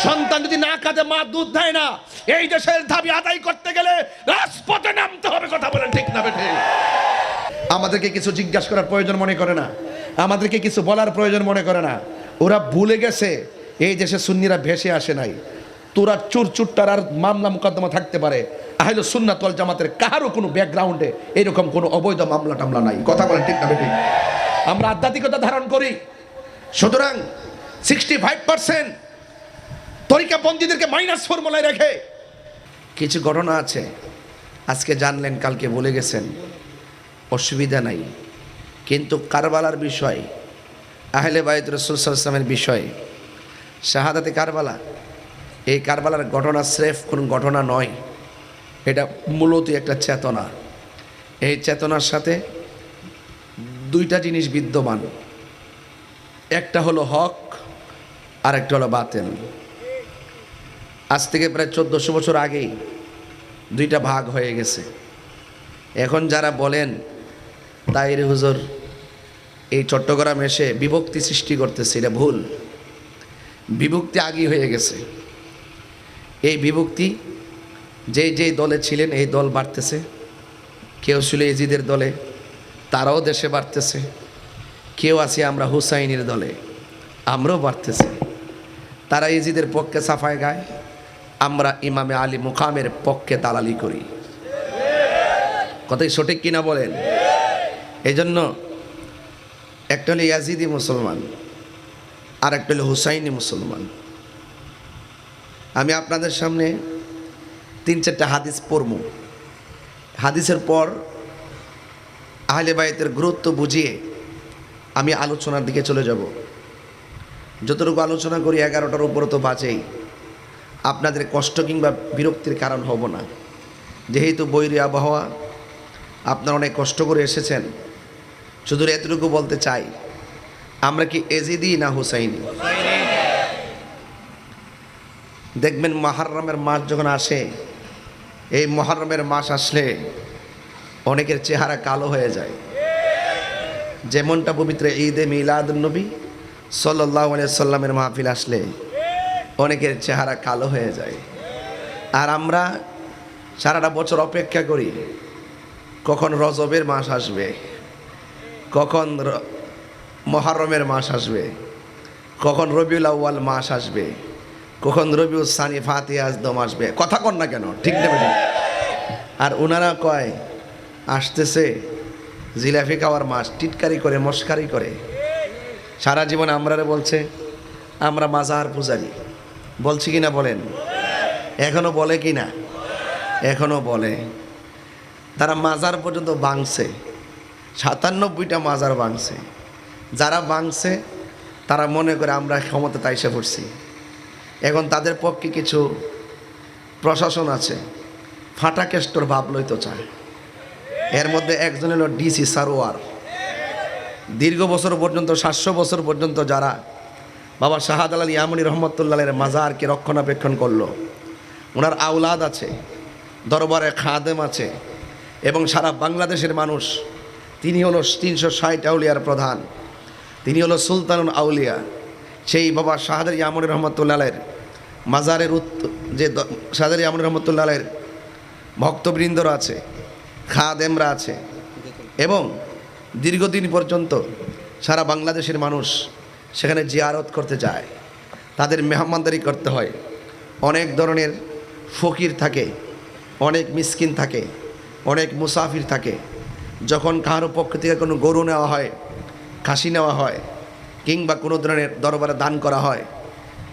সন্তান যদি না কাঁদে মা দুধ দেয় না। এই দেশের দাবি আদায় করতে গেলে রাজপথে নামতে হবে। কথা বলেন ঠিক না বেঠে? আমাদেরকে কিছু জিজ্ঞাসা করার প্রয়োজন মনে করে না, আমাদেরকে কিছু বলার প্রয়োজন মনে করে না। ওরা ভুলে গেছে এই দেশে সুন্নিরা ভেসে আসে নাই। তোরা চুরচুট্টার আর মামলা মোকদ্দমা থাকতে পারে, আহলে সুন্নাত ওয়াল জামাতের কারো কোনো ব্যাকগ্রাউন্ডে এরকম কোনো অবৈধ মামলা টামলা নাই। কথা বলেন ঠিক না বেঠে? আমরা আধ্যাত্মিকতা ধারণ করি, সুতরাং 65% তরিকাপন্থীদেরকে মাইনাস ফর্মুলায় রেখে কিছু ঘটনা আছে, আজকে জানলেন কালকে বলে গেছেন, অসুবিধা নাই। কিন্তু কারবালার বিষয়, আহলে বাইত রাসূল সাল্লাল্লাহু আলাইহি ওয়াসাল্লামের বিষয়, শাহাদাতে কারবালা, এই কারবালার ঘটনা স্রেফ কোনো ঘটনা নয়, এটা মূলত একটা চেতনা। এই চেতনার সাথে দুইটা জিনিস বিদ্যমান, একটা হলো হক আর একটা হলো বাতিল। আজ থেকে প্রায় 1400 বছর আগেই দুইটা ভাগ হয়ে গেছে। এখন যারা বলেন তাইরে হুজুর এই চট্টগ্রাম এসে বিভক্তি সৃষ্টি করতেছে, এটা ভুল। বিভক্তি আগেই হয়ে গেছে। এই বিভক্তি যেই দলে ছিলেন এই দল বাড়তেছে, কেউ ছিল এজিদের দলে, তারাও দেশে বাড়তেছে, কেউ আছে আমরা হুসাইনের দলে, আমরাও বাড়তেছি। তারা এজিদের পক্ষে সাফায় গায়, আমরা ইমামে আলী মুকামের পক্ষে দালালি করি। কথাই সঠিক কিনা বলেন? এই জন্য একটা হলো ইয়াজিদি মুসলমান আর একটা হলো হুসাইনি মুসলমান। আমি আপনাদের সামনে 3-4টা হাদিস পড়ব, হাদিসের পর আহলে বাইতের গুরুত্ব বুঝিয়ে আমি আলোচনার দিকে চলে যাব। যতটুকু আলোচনা করি 11টার উপরে তো বাজেই, আপনাদের কষ্ট কিংবা বিরক্তির কারণ হব না। যেহেতু বৈরী আবহাওয়া, আপনারা অনেক কষ্ট করে এসেছেন, শুধু এতটুকু বলতে চাই, আমরা কি এজিদি না হুসাইনি? দেখবেন মুহররমের মাস যখন আসে, এই মুহররমের মাস আসলে অনেকের চেহারা কালো হয়ে যায়। যেমনটা পবিত্র ঈদে মিলাদুন নবী সাল্লাল্লাহু আলাইহি সাল্লামের মাহফিল আসলে অনেকের চেহারা কালো হয়ে যায়। আর আমরা সারাটা বছর অপেক্ষা করি কখন রজবের মাস আসবে, কখন মুহররমের মাস আসবে, কখন রবিউল আউয়াল মাস আসবে, কখন রবিউল সানি ফাতিহা আজদম আসবে। কথা কন না কেন? ঠিক নেবে। আর ওনারা কয় আসতেছে জিলাপি খাওয়ার মাস, টিটকারি করে মস্কারি করে। সারা জীবন আমরারে বলছে আমরা মাজার পূজারি, বলছি কিনা বলেন? এখনো বলে কিনা? এখনো বলে। তারা মাজার পর্যন্ত ভাঙছে, 97টা মাজার ভাঙছে। যারা ভাঙছে তারা মনে করে আমরা ক্ষমতাতে আইসা পড়ছি। এখন তাদের পক্ষে কিছু প্রশাসন আছে, ফাটা কেষ্টর ভাব লইতে চায়। এর মধ্যে একজন হলো ডিসি সারোয়ার। দীর্ঘ বছর পর্যন্ত 700 বছর পর্যন্ত যারা বাবা শাহাদাত আলী ইয়ামানী রহমতুল্লাহের মাজারকে রক্ষণাবেক্ষণ করলো, ওনার আওলাদ আছে, দরবারে খাদেম আছে, এবং সারা বাংলাদেশের মানুষ, তিনি হলো 360 আউলিয়ার প্রধান, তিনি হলো সুলতানুল আউলিয়া। সেই বাবা শাহাদাত ইয়ামানী রহমতুল্লাহের মাজারের যে শাহাদাত ইয়ামানী রহমতুল্লাহের ভক্তবৃন্দরা আছে, খাদেমরা আছে, এবং দীর্ঘদিন পর্যন্ত সারা বাংলাদেশের মানুষ সেখানে জিয়ারত করতে যায়, তাদের মেহমানদারি করতে হয়। অনেক ধরনের ফকির থাকে, অনেক মিসকিন থাকে, অনেক মুসাফির থাকে। যখন কারো পক্ষ থেকে কোনো গরু নেওয়া হয়, খাসি নেওয়া হয়, কিংবা কোনো ধরনের দরবারে দান করা হয়,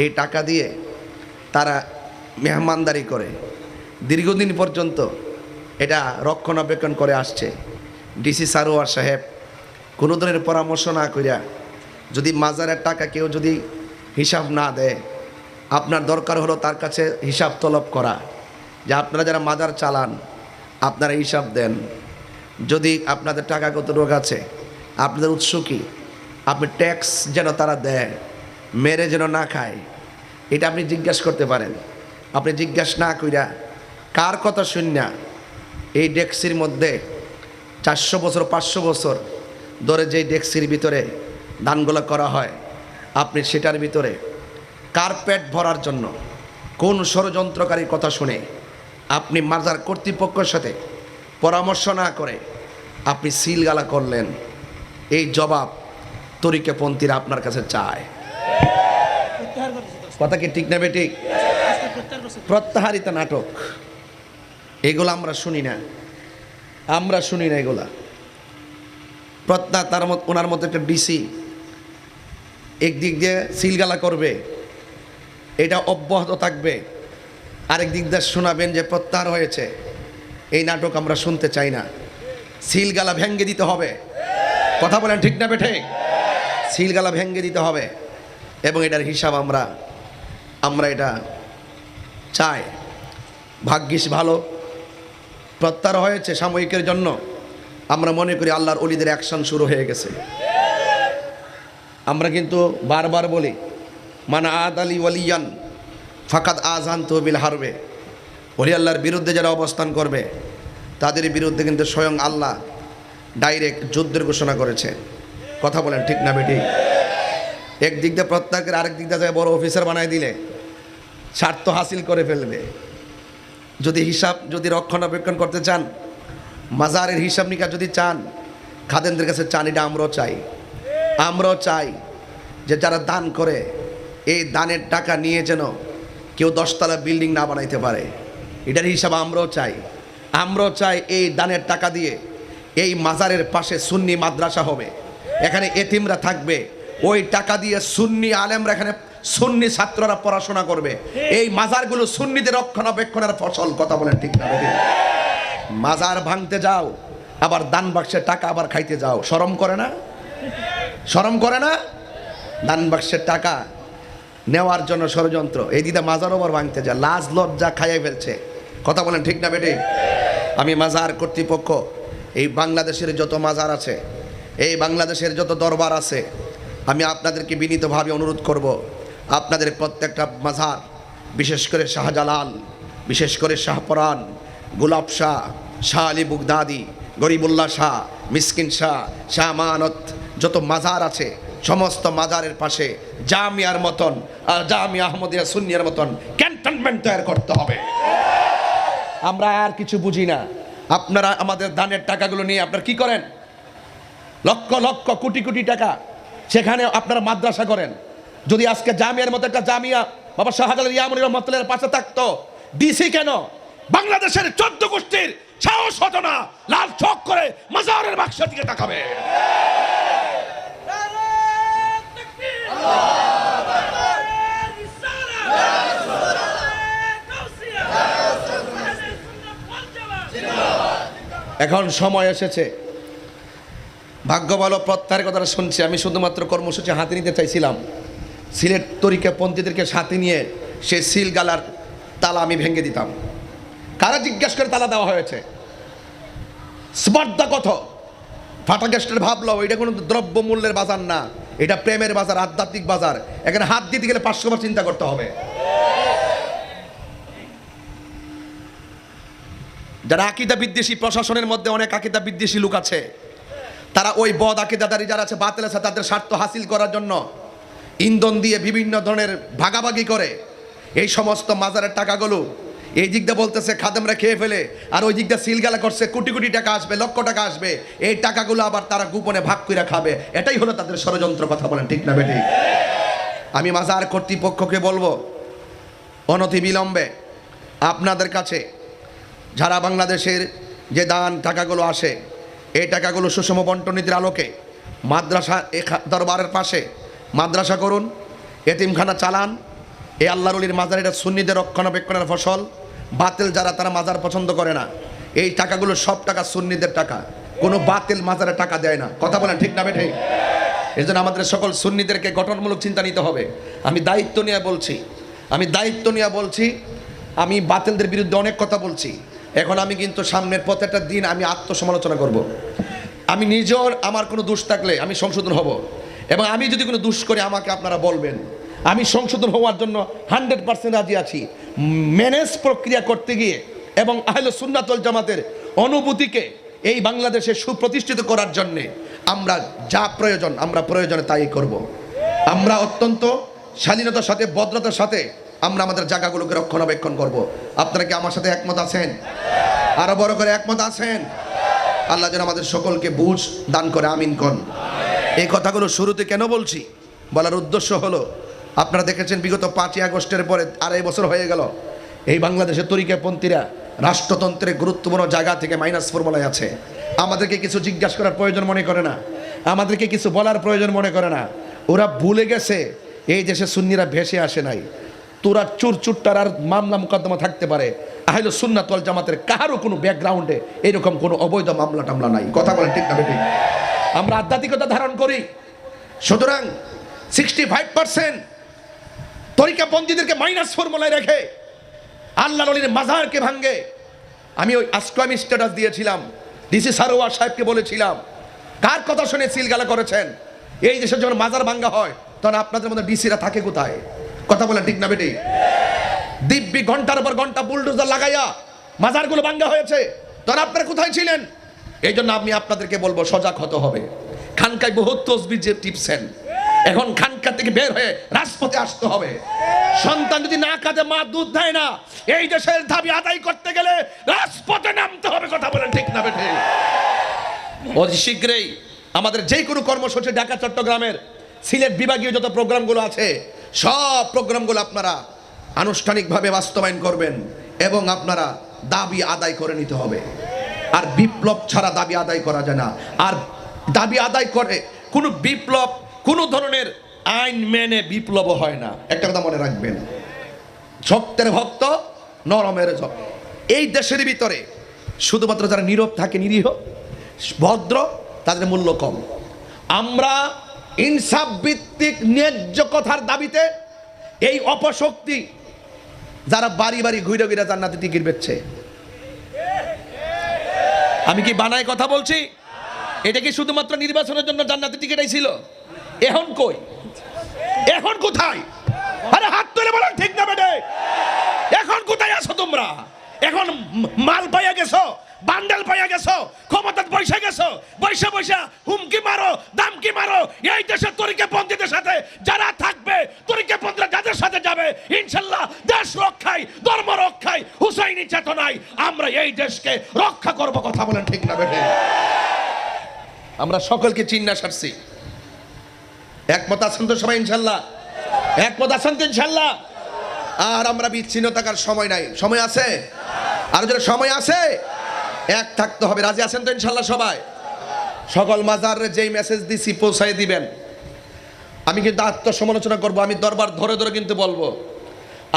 এই টাকা দিয়ে তারা মেহমানদারি করে। দীর্ঘদিন পর্যন্ত এটা রক্ষণাবেক্ষণ করে আসছে। ডিসি সারোয়ার সাহেব কোনো ধরনের পরামর্শ না করিয়া যদি মাজারের টাকা কেউ যদি হিসাব না দেয়, আপনার দরকার হলো তার কাছে হিসাব তলব করা, যে আপনারা যারা মাজার চালান আপনারা হিসাব দেন, যদি আপনাদের টাকা কত রোগ আছে, আপনাদের উৎস কী, আপনি ট্যাক্স যেন তারা দেয়, মেরে যেন না খায়, এটা আপনি জিজ্ঞাসা করতে পারেন। আপনি জিজ্ঞাসা না কইরা কার কথা শুনিয়া এই ডেক্সির মধ্যে 400 বছর 500 বছর ধরে যেই ডেক্সির ভিতরে দানগুলো করা হয়, আপনি সেটার ভিতরে কার্পেট ভরার জন্য কোন ষড়যন্ত্রকারীর কথা শুনে আপনি মাজার কর্তৃপক্ষের সাথে পরামর্শ না করে আপনি সিলগালা করলেন, এই জবাব তরিকাপন্থীরা আপনার কাছে চায়। কথা কি ঠিক না বেঠিক? প্রত্যাহারিত নাটক এগুলো আমরা শুনি না, এগুলা তার মতো ওনার মতো একটা ডিসি একদিক দিয়ে সিলগালা করবে, এটা অব্যাহত থাকবে, আরেক দিক দিয়ে শোনাবেন যে প্রত্যাহার হয়েছে। এই নাটক আমরা শুনতে চাই না। সিলগালা ভেঙ্গে দিতে হবে। কথা বলেন ঠিক না বেঠিক? সিলগালা ভেঙ্গে দিতে হবে এবং এটার হিসাব আমরা এটা চাই। ভাগ্যিস ভালো প্রত্যাহার হয়েছে সাময়িকের জন্য। আমরা মনে করি আল্লাহর ওলিদের অ্যাকশন শুরু হয়ে গেছে। আমরা কিন্তু বারবার বলি, মান আদ আলী ওয়ালিয়ান ফাকাদ আজান তহবিল হারবে। ওলি আল্লাহর বিরুদ্ধে যারা অবস্থান করবে তাদের বিরুদ্ধে কিন্তু স্বয়ং আল্লাহ ডাইরেক্ট যুদ্ধের ঘোষণা করেছে। কথা বলেন ঠিক না বেটি? একদিক দিয়ে প্রত্যাহারের, আরেক দিক দিয়ে বড় অফিসার বানায় দিলে স্বার্থ হাসিল করে ফেলবে। যদি রক্ষণাবেক্ষণ করতে চান, মাজারের হিসাব নিকাশ যদি চান, খাদেমদের কাছে চান, এটা আমরাও চাই যে যারা দান করে এই দানের টাকা নিয়ে যেন কেউ 10 তলা বিল্ডিং না বানাইতে পারে। এটার হিসাব আমরাও চাই এই দানের টাকা দিয়ে এই মাজারের পাশে সুন্নি মাদ্রাসা হবে, এখানে এতিমরা থাকবে, ওই টাকা দিয়ে সুন্নি আলেমরা, এখানে সুন্নি ছাত্ররা পড়াশোনা করবে। এই মাজারগুলো সুন্নিদের রক্ষণাবেক্ষণের ফসল। কথা বলেন ঠিক না? মাজার ভাঙতে যাও, আবার দান বাক্সের টাকা আবার খাইতে যাও। শরম করে না? দান বাক্সের টাকা নেওয়ার জন্য ষড়যন্ত্র, এই দিদা মাজার ওভার ভাঙতে যায়, লাজ লজ্জা খাইয়ে ফেলছে। কথা বলেন ঠিক না বেটি? আমি মাজার কর্তৃপক্ষ, এই বাংলাদেশের যত মাজার আছে, এই বাংলাদেশের যত দরবার আছে, আমি আপনাদেরকে বিনীতভাবে অনুরোধ করব, আপনাদের প্রত্যেকটা মাজার, বিশেষ করে শাহজালাল, বিশেষ করে শাহপরান, গোলাপ শাহ, শাহ আলী বুগদাদি, গরিবুল্লাহ শাহ, মিসকিন শাহ, শাহ আমানত, যত মাজার আছে সমস্ত মাজারের পাশে জামিয়ার মতন, জামিয়া আহমদিয়া সুন্নিয়ার মতন ক্যান্টনমেন্ট তৈরি করতে হবে। আমরা আর কিছু বুঝি না। আপনারা আমাদের দানের টাকাগুলো নিয়ে আপনারা কি করেন? লক্ষ লক্ষ কোটি কোটি টাকা সেখানে আপনারা মাদ্রাসা করেন। যদি আজকে জামিয়ার মতো একটা জামিয়া বাবা শাহজালাল ইয়ামুনি রহমাতুল্লাহর পাশে থাকতো, ডিসি কেন বাংলাদেশের 14 গোষ্ঠীর সাহস হতো না লাল চোখ করে মাজারের বাক্সের দিকে তাকাবে? এখন সময় এসেছে। ভাগ্য ভালো প্রত্যাহারের কথাটা শুনছি। আমি শুধুমাত্র কর্মসূচি হাতে নিতে চাইছিলাম, সিলেট তরিকাপন্থীদেরকে সাথে নিয়ে সে সিলগালার তালা আমি ভেঙে দিতাম। কারা জিজ্ঞাসা করে তালা দেওয়া হয়েছে? স্পর্ধা কত? ফাটা গ্যাস্টের ভাবলো এটা কোনো দ্রব্য মূল্যের বাজার না, এটা প্রেমের বাজার, আধ্যাত্মিক বাজার। এখানে হাত দিতে গেলে 500 বার চিন্তা করতে হবে। যারা আকীদা বিদ্বেষী, প্রশাসনের মধ্যে অনেক আকীদা বিদ্বেষী লোক আছে, তারা ওই বদ আকীদাদারী যারা আছে, বাতিল আছে, তাদের স্বার্থ হাসিল করার জন্য ইন্ধন দিয়ে বিভিন্ন ধরনের ভাগাভাগি করে এই সমস্ত মাজারের টাকাগুলো এই দিক দিয়ে বলতেছে খাদেমরা খেয়ে ফেলে, আর ওই দিক দিয়ে সিলগালা করছে, কোটি কোটি টাকা আসবে, লক্ষ টাকা আসবে, এই টাকাগুলো আবার তারা গোপনে ভাগ করে খাবে। এটাই হলো তাদের ষড়যন্ত্র। কথা বলেন ঠিক না বেঠিক? আমি মাজার কর্তৃপক্ষকে বলবো, অনতিবিলম্বে আপনাদের কাছে যারা বাংলাদেশের যে দান টাকাগুলো আসে, এই টাকাগুলো সুষম বন্টন নীতির আলোকে মাদ্রাসা দরবারের পাশে মাদ্রাসা করুন, এতিমখানা চালান। এই আল্লাহর ওলির মাজার, এটা সুন্নিদের রক্ষণাবেক্ষণের ফসল। বাতিল যারা, তারা মাজার পছন্দ করে না। এই টাকাগুলো সব টাকা সুন্নিদের টাকা, কোনো বাতিল মাজারে টাকা দেয় না। কথা বলেন ঠিক না বেঠিক? এই জন্য আমাদের সকল সুন্নিদেরকে গঠনমূলক চিন্তা নিতে হবে। আমি দায়িত্ব নিয়ে বলছি, আমি বাতিলদের বিরুদ্ধে অনেক কথা বলছি। এখন আমি কিন্তু সামনের প্রত্যেকটা দিন আমি আত্মসমালোচনা করব। আমি নিজেও আমার কোনো দোষ থাকলে আমি সংশোধন হব, এবং আমি যদি কোনো দোষ করি আমাকে আপনারা বলবেন। আমি সংশোধন হওয়ার জন্য 100% রাজি আছি। ম্যানেজ প্রক্রিয়া করতে গিয়ে এবং আহলে সুন্নাত ওয়াল জামাতের অনুভূতিকে এই বাংলাদেশে সুপ্রতিষ্ঠিত করার জন্যে আমরা যা প্রয়োজন, আমরা প্রয়োজনে তাই করব। আমরা অত্যন্ত শালীনতার সাথে, ভদ্রতার সাথে আমরা আমাদের জায়গাগুলোকে রক্ষণাবেক্ষণ করব। আপনারা কি আমার সাথে একমত আছেন? আরো বড় করে একমত আছেন? আল্লাহ যেন আমাদের সকলকে বুঝ দান করে, আমিন কোন। এই কথাগুলো শুরুতে কেন বলছি, বলার উদ্দেশ্য হলো, আপনারা দেখেছেন বিগত 5ই আগস্টের পরে 2.5 বছর হয়ে গেল এই বাংলাদেশের তরিকাপন্থীরা রাষ্ট্রতন্ত্রের গুরুত্বপূর্ণ জায়গা থেকে মাইনাস ফর্মুলায় আছে। আমাদেরকে কিছু জিজ্ঞাসা করার প্রয়োজন মনে করে না, আমাদেরকে কিছু বলার প্রয়োজন মনে করে না। ওরা ভুলে গেছে এই দেশে সুন্নিরা ভেসে আসে নাই। তোরা চুরচুট্টার আর মামলা মোকদ্দমা থাকতে পারে, আহলে সুন্নাত ওয়াল জামাতের কারো কোনো ব্যাকগ্রাউন্ডে এরকম কোনো অবৈধ মামলা টামলা নাই। কথা বলেন ঠিক না বেঠিক? আমরা আধ্যাত্মিকতা ধারণ করি, সুতরাং 65% তরিকাপন্থীদেরকে মাইনাস ফর্মুলায় রেখে আল্লাহর ওলির মাজারকে ভাঙ্গে। আমি আজকে স্ট্যাটাস দিয়েছিলাম, ডিসি সারোয়ার সাহেবকে বলেছিলাম, কার কথা শুনে সিলগালা করেছেন? এই দেশের যখন মাজার ভাঙ্গা হয় তখন আপনাদের মধ্যে ডিসিরা থাকে কোথায়? কথা বলেন ঠিক না বেটি? দিব্যি ঘন্টার পর ঘন্টা বুলডোজার লাগাইয়া মাজারগুলো ভাঙ্গা হয়েছে, তখন আপনারা কোথায় ছিলেন? এই জন্য আমি আপনাদেরকে বলবো সজাগ হতে হবে। খানকায় বহুত তসবিহ যে টিপছেন, এখন খানকা থেকে বের হয়ে রাজপথে আসতে হবে। সন্তান যদি না কাঁদে, মা দুধ দেয় না, এই দেশের দাবি আদায় করতে গেলে রাজপথে নামতে হবে। কথা বলেন ঠিক না বেঠে? অতি শীঘ্রই আমাদের যে কোনো কর্মসূচি, ঢাকা চট্টগ্রামের সিলেট বিভাগীয় যত প্রোগ্রামগুলো আছে, সব প্রোগ্রামগুলো আপনারা আনুষ্ঠানিকভাবে বাস্তবায়ন করবেন এবং আপনারা দাবি আদায় করে নিতে হবে। আর বিপ্লব ছাড়া দাবি আদায় করা যায় না। আর দাবি আদায় করে কোনো বিপ্লব, কোনো ধরনের আইন মেনে বিপ্লব হয় না। একটা কথা মনে রাখবেন, শক্তের ভক্ত নরমের জয়। এই দেশের ভিতরে শুধুমাত্র যারা নীরব থাকে, নিরীহ ভদ্র, তাদের মূল্য কম। আমরা ইনসাফ ভিত্তিক ন্যায্য কথার দাবিতে এই অপশক্তি যারা বাড়ি বাড়ি ঘুরে ঘুরে জান্নাতে টিকিট বেচছে, আমি কি বানায় কথা বলছি? এটা কি শুধুমাত্র নির্বাচনের জন্য জান্নাতে টিকিট আইছিল? এখন কই? এখন কোথায়? আরে হাত তুলে বলেন ঠিক না বেটে? এখন কোথায় আছো তোমরা? এখন মাল পাইয়া গেছো, বান্ডেল পাইয়া গেছো, ক্ষমতায় বসে গেছো, বৈশা বৈশা হুমকি মারো, দামকি মারো। এই দেশের তরিকাপন্থীদের সাথে যারা থাকবে, তরিকাপন্থীরা যাদের সাথে যাবে, ইনশাল্লাহ দেশ রক্ষায়, ধর্ম রক্ষায়, হুসাইনি চেতনায় আমরা এই দেশকে রক্ষা করব। কথা বলেন ঠিক না বেটে? আমরা সকলকে চিন্না সারছি। একমত আছেন তো সবাই ইনশাল্লাহ? একমত আছেন তো ইনশাল্লাহ? আর আমরা বিচ্ছিন্ন থাকার সময় নাই। সময় আছে? আর যারা সময় আছে, এক থাকতে হবে। রাজি আছেন তো ইনশাল্লাহ সবাই? সকল মাজারে যেই মেসেজ দিছি পৌঁছাই দিবেন। আমি কিন্তু আত্মসমালোচনা করব, আমি দরবার ধরে ধরে কিন্তু বলবো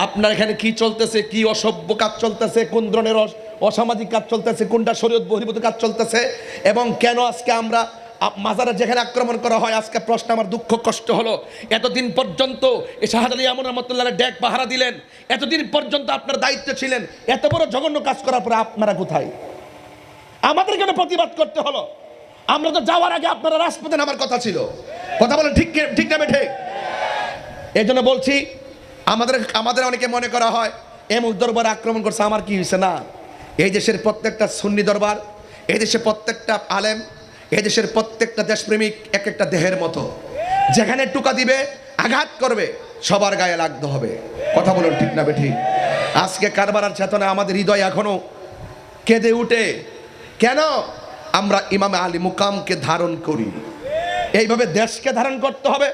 আপনার এখানে কি চলতেছে, কি অসভ্য কাজ চলতেছে, কোন ধরনের অসামাজিক কাজ চলতেছে, কোনটা শরীয়ত বহির্ভূত কাজ চলতেছে, এবং কেন আজকে আমরা মাজারে যেখানে আক্রমণ করা হয়। আজকে প্রশ্ন, আমার দুঃখ কষ্ট হলো, এতদিন পর্যন্ত শাহাদ আলী আমর রহমতুল্লাহ ডেক পাহারা দিলেন, এতদিন পর্যন্ত আপনার দায়িত্ব ছিলেন, এত বড় জঘন্য কাজ করার পরে আপনারা কোথায়? আমাদের কেন প্রতিবাদ করতে হলো? আমরা তো যাওয়ার আগে আপনারা রাজপথে নামার কথা ছিল। কথা বলেন ঠিক ঠিক না ঠিক? এই জন্য বলছি, আমাদের অনেকে মনে করা হয় এমুক দরবার আক্রমণ করছে, আমার কি হয়েছে? না, এই দেশের প্রত্যেকটা সুন্নি দরবার, এই দেশের প্রত্যেকটা আলেম, এই দেশের প্রত্যেকটা দেশপ্রেমিক এক একটা দেহের মতো, যেখানে টুকা দিবে, আঘাত করবে, সবার গায়ে লাগতে হবে। কথা বলুন ঠিক না বেঠিক? আজকে কারবালার চেতনা আমাদের হৃদয় এখনো কেঁদে উঠে। কেন? আমরা ইমামে আলী মুকামকে ধারণ করি। এইভাবে দেশকে ধারণ করতে হবে,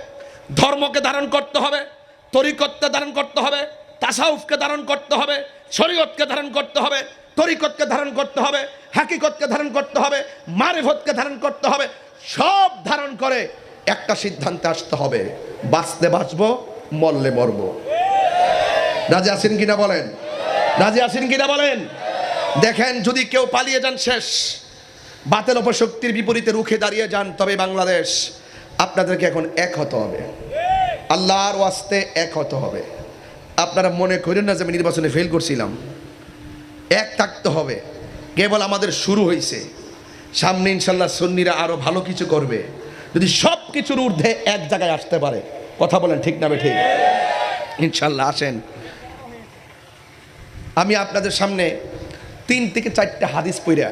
ধর্মকে ধারণ করতে হবে, তরিকতকে ধারণ করতে হবে, তাসাউফকে ধারণ করতে হবে, শরীয়তকে ধারণ করতে হবে, তরিকতকে ধারণ করতে হবে, হাকিকতকে ধারণ করতে হবে, মারিফতকে ধারণ করতে হবে। সব ধারণ করে একটা সিদ্ধান্তে আসতে হবে, বাঁচতে বাঁচবো, মরলে মরবো। রাজি আছেন কিনা বলেন? রাজি আছেন কিনা বলেন? দেখেন, যদি কেউ পালিয়ে যান শেষ, বাতিল অপশক্তির বিপরীতে রুখে দাঁড়িয়ে যান, তবে বাংলাদেশ আপনাদেরকে এখন এক হতে হবে, আল্লাহর ওয়াস্তে এক হতে হবে। আপনারা মনে করেন না যে আমি নির্বাচনে ফেল করছিলাম। এক থাকতে হবে। কেবল আমাদের শুরু হয়েছে, সামনে ইনশাল্লাহ সুন্নিরা আরো ভালো কিছু করবে যদি সব কিছুর ঊর্ধ্বে এক জায়গায় আসতে পারে। কথা বলেন ঠিক না ঠিক? ইনশাল্লাহ আসেন, আমি আপনাদের সামনে 3 থেকে 4টা হাদিস পড়া